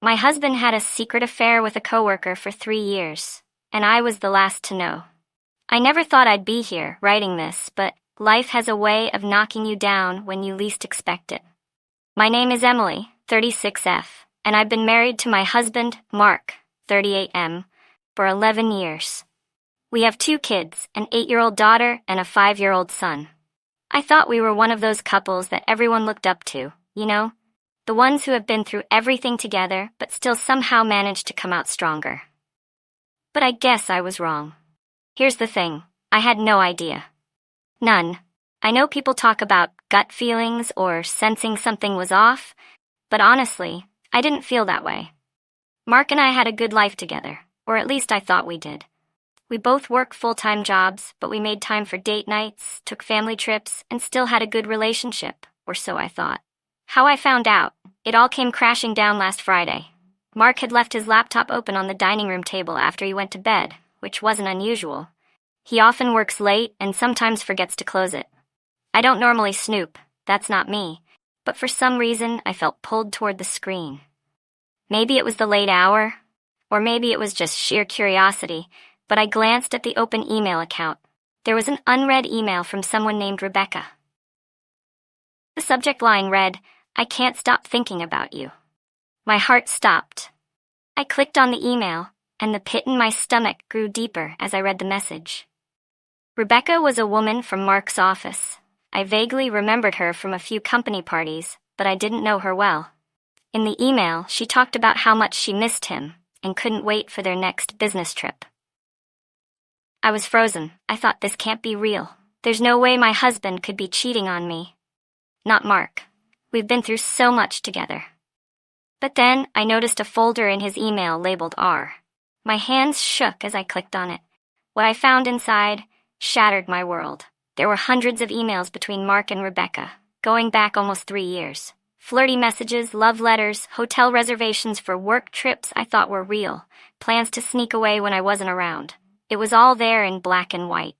My husband had a secret affair with a coworker for 3 years, and I was the last to know. I never thought I'd be here, writing this, but life has a way of knocking you down when you least expect it. My name is Emily, 36F, and I've been married to my husband, Mark, 38M, for 11 years. We have 2 kids, an 8-year-old daughter and a 5-year-old son. I thought we were one of those couples that everyone looked up to, you know? The ones who have been through everything together but still somehow managed to come out stronger. But I guess I was wrong. Here's the thing, I had no idea. None. I know people talk about gut feelings or sensing something was off, but honestly, I didn't feel that way. Mark and I had a good life together, or at least I thought we did. We both work full-time jobs, but we made time for date nights, took family trips, and still had a good relationship, or so I thought. How I found out, it all came crashing down last Friday. Mark had left his laptop open on the dining room table after he went to bed, which wasn't unusual. He often works late and sometimes forgets to close it. I don't normally snoop, that's not me, but for some reason I felt pulled toward the screen. Maybe it was the late hour, or maybe it was just sheer curiosity, but I glanced at the open email account. There was an unread email from someone named Rebecca. The subject line read, "I can't stop thinking about you." My heart stopped. I clicked on the email, and the pit in my stomach grew deeper as I read the message. Rebecca was a woman from Mark's office. I vaguely remembered her from a few company parties, but I didn't know her well. In the email, she talked about how much she missed him and couldn't wait for their next business trip. I was frozen. I thought, this can't be real. There's no way my husband could be cheating on me. Not Mark. We've been through so much together. But then I noticed a folder in his email labeled R. My hands shook as I clicked on it. What I found inside shattered my world. There were hundreds of emails between Mark and Rebecca, going back almost 3 years. Flirty messages, love letters, hotel reservations for work trips I thought were real, plans to sneak away when I wasn't around. It was all there in black and white.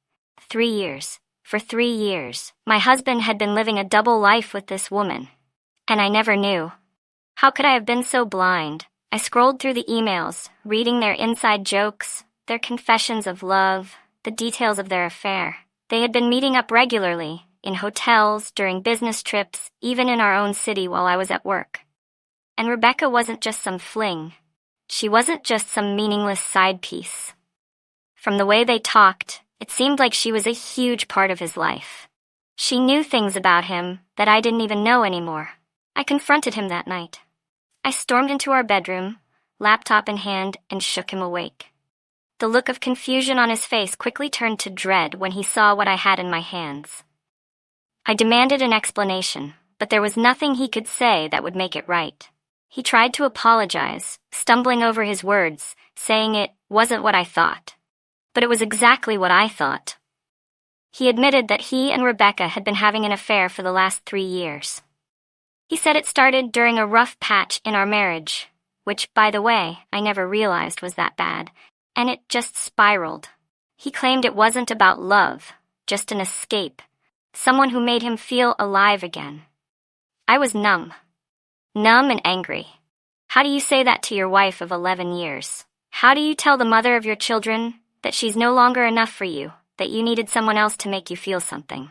3 years. For 3 years, my husband had been living a double life with this woman. And I never knew. How could I have been so blind? I scrolled through the emails, reading their inside jokes, their confessions of love, the details of their affair. They had been meeting up regularly, in hotels, during business trips, even in our own city while I was at work. And Rebecca wasn't just some fling. She wasn't just some meaningless side piece. From the way they talked, it seemed like she was a huge part of his life. She knew things about him that I didn't even know anymore. I confronted him that night. I stormed into our bedroom, laptop in hand, and shook him awake. The look of confusion on his face quickly turned to dread when he saw what I had in my hands. I demanded an explanation, but there was nothing he could say that would make it right. He tried to apologize, stumbling over his words, saying it wasn't what I thought. But it was exactly what I thought. He admitted that he and Rebecca had been having an affair for the last 3 years. He said it started during a rough patch in our marriage, which, by the way, I never realized was that bad, and it just spiraled. He claimed it wasn't about love, just an escape, someone who made him feel alive again. I was numb and angry. How do you say that to your wife of 11 years? How do you tell the mother of your children that she's no longer enough for you, that you needed someone else to make you feel something?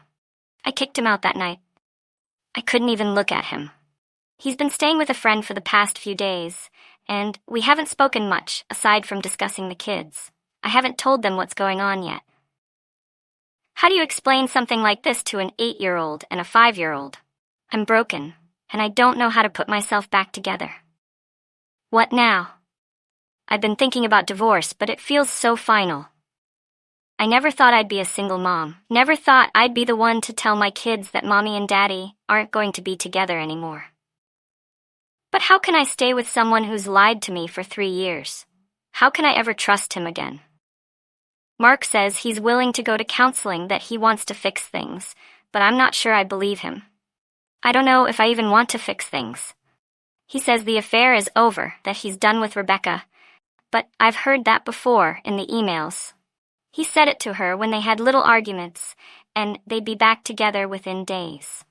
I kicked him out that night. I couldn't even look at him. He's been staying with a friend for the past few days, and we haven't spoken much, aside from discussing the kids. I haven't told them what's going on yet. How do you explain something like this to an 8-year-old and a 5-year-old? I'm broken, and I don't know how to put myself back together. What now? I've been thinking about divorce, but it feels so final. I never thought I'd be a single mom. Never thought I'd be the one to tell my kids that mommy and daddy aren't going to be together anymore. But how can I stay with someone who's lied to me for 3 years? How can I ever trust him again? Mark says he's willing to go to counseling, that he wants to fix things, but I'm not sure I believe him. I don't know if I even want to fix things. He says the affair is over, that he's done with Rebecca, but I've heard that before in the emails. He said it to her when they had little arguments, and they'd be back together within days.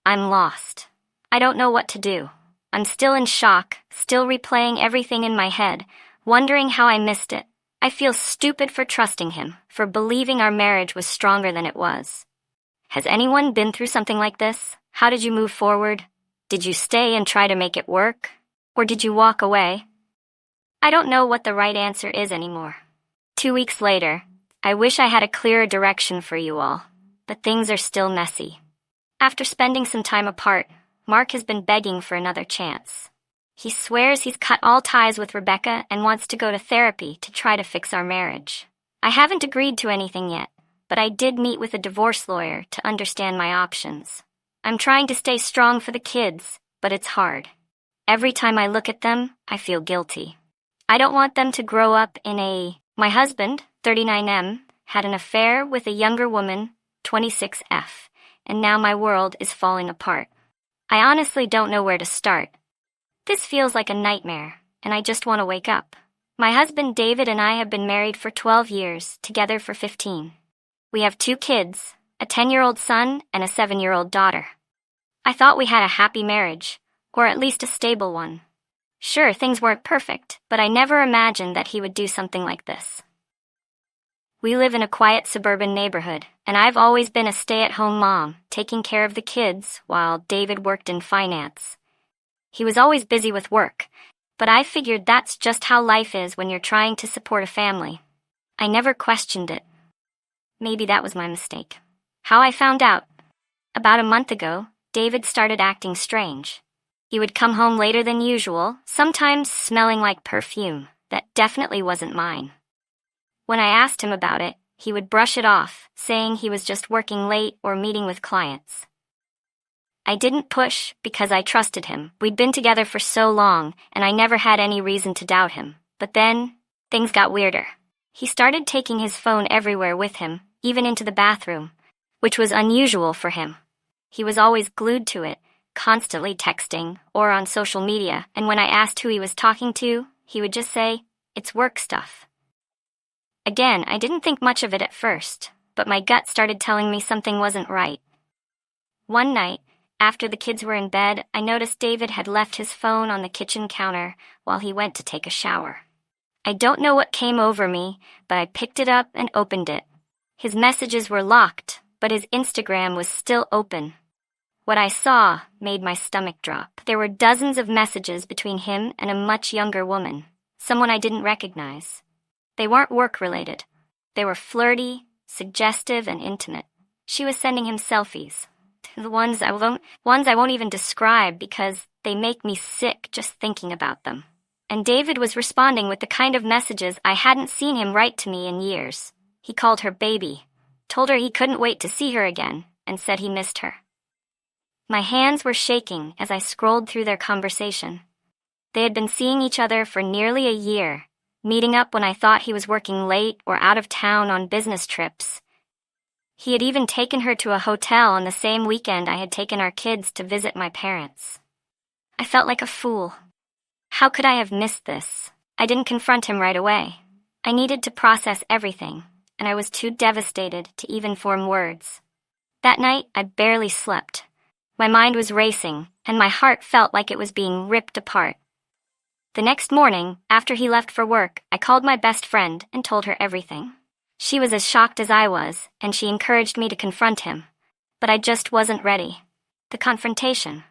I'm lost. I don't know what to do. I'm still in shock, still replaying everything in my head, wondering how I missed it. I feel stupid for trusting him, for believing our marriage was stronger than it was. Has anyone been through something like this? How did you move forward? Did you stay and try to make it work? Or did you walk away? I don't know what the right answer is anymore. 2 weeks later, I wish I had a clearer direction for you all, but things are still messy. After spending some time apart, Mark has been begging for another chance. He swears he's cut all ties with Rebecca and wants to go to therapy to try to fix our marriage. I haven't agreed to anything yet, but I did meet with a divorce lawyer to understand my options. I'm trying to stay strong for the kids, but it's hard. Every time I look at them, I feel guilty. I don't want them to grow up My husband, 39M, had an affair with a younger woman, 26F, and now my world is falling apart. I honestly don't know where to start. This feels like a nightmare, and I just want to wake up. My husband David and I have been married for 12 years, together for 15. We have 2 kids, a 10-year-old son and a 7-year-old daughter. I thought we had a happy marriage, or at least a stable one. Sure, things weren't perfect, but I never imagined that he would do something like this. We live in a quiet suburban neighborhood, and I've always been a stay-at-home mom, taking care of the kids while David worked in finance. He was always busy with work, but I figured that's just how life is when you're trying to support a family. I never questioned it. Maybe that was my mistake. How I found out. About a month ago, David started acting strange. He would come home later than usual, sometimes smelling like perfume. That definitely wasn't mine. When I asked him about it, he would brush it off, saying he was just working late or meeting with clients. I didn't push because I trusted him. We'd been together for so long, and I never had any reason to doubt him. But then, things got weirder. He started taking his phone everywhere with him, even into the bathroom, which was unusual for him. He was always glued to it, constantly texting or on social media, and when I asked who he was talking to, he would just say, "It's work stuff." Again, I didn't think much of it at first, but my gut started telling me something wasn't right. One night, after the kids were in bed, I noticed David had left his phone on the kitchen counter while he went to take a shower. I don't know what came over me, but I picked it up and opened it. His messages were locked, but his Instagram was still open. What I saw made my stomach drop. There were dozens of messages between him and a much younger woman, someone I didn't recognize. They weren't work-related. They were flirty, suggestive, and intimate. She was sending him selfies. The ones I won't even describe because they make me sick just thinking about them. And David was responding with the kind of messages I hadn't seen him write to me in years. He called her baby, told her he couldn't wait to see her again, and said he missed her. My hands were shaking as I scrolled through their conversation. They had been seeing each other for nearly a year, meeting up when I thought he was working late or out of town on business trips. He had even taken her to a hotel on the same weekend I had taken our kids to visit my parents. I felt like a fool. How could I have missed this? I didn't confront him right away. I needed to process everything, and I was too devastated to even form words. That night, I barely slept. My mind was racing, and my heart felt like it was being ripped apart. The next morning, after he left for work, I called my best friend and told her everything. She was as shocked as I was, and she encouraged me to confront him. But I just wasn't ready. The confrontation.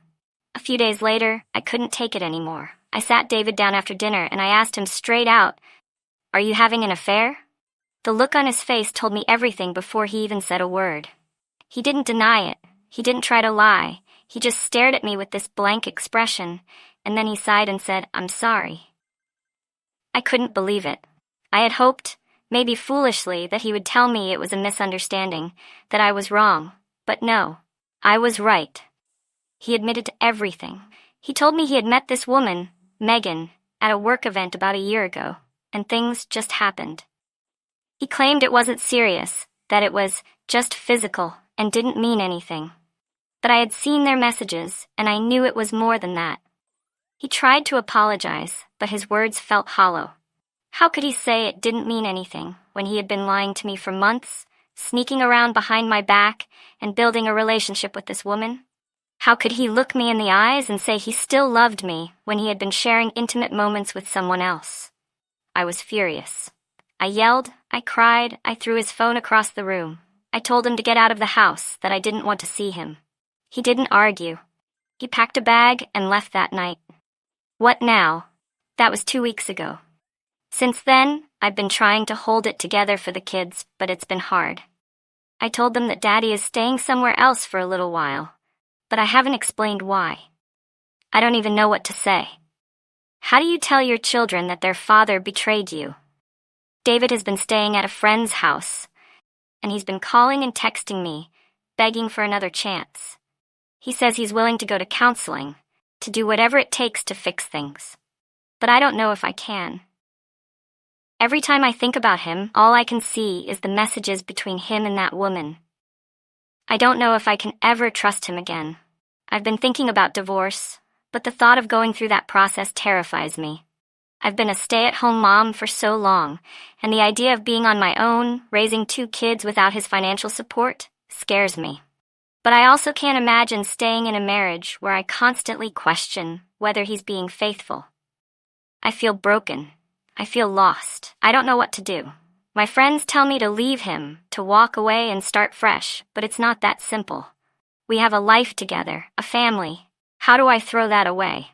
A few days later, I couldn't take it anymore. I sat David down after dinner and I asked him straight out, "Are you having an affair?" The look on his face told me everything before he even said a word. He didn't deny it. He didn't try to lie. He just stared at me with this blank expression, and then he sighed and said, "I'm sorry." I couldn't believe it. I had hoped, maybe foolishly, that he would tell me it was a misunderstanding, that I was wrong. But no, I was right. He admitted to everything. He told me he had met this woman, Megan, at a work event about a year ago, and things just happened. He claimed it wasn't serious, that it was just physical and didn't mean anything. But I had seen their messages, and I knew it was more than that. He tried to apologize, but his words felt hollow. How could he say it didn't mean anything when he had been lying to me for months, sneaking around behind my back, and building a relationship with this woman? How could he look me in the eyes and say he still loved me when he had been sharing intimate moments with someone else? I was furious. I yelled, I cried, I threw his phone across the room. I told him to get out of the house, that I didn't want to see him. He didn't argue. He packed a bag and left that night. What now? That was 2 weeks ago. Since then, I've been trying to hold it together for the kids, but it's been hard. I told them that Daddy is staying somewhere else for a little while, but I haven't explained why. I don't even know what to say. How do you tell your children that their father betrayed you? David has been staying at a friend's house, and he's been calling and texting me, begging for another chance. He says he's willing to go to counseling, to do whatever it takes to fix things. But I don't know if I can. Every time I think about him, all I can see is the messages between him and that woman. I don't know if I can ever trust him again. I've been thinking about divorce, but the thought of going through that process terrifies me. I've been a stay-at-home mom for so long, and the idea of being on my own, raising 2 kids without his financial support, scares me. But I also can't imagine staying in a marriage where I constantly question whether he's being faithful. I feel broken. I feel lost. I don't know what to do. My friends tell me to leave him, to walk away and start fresh, but it's not that simple. We have a life together, a family. How do I throw that away?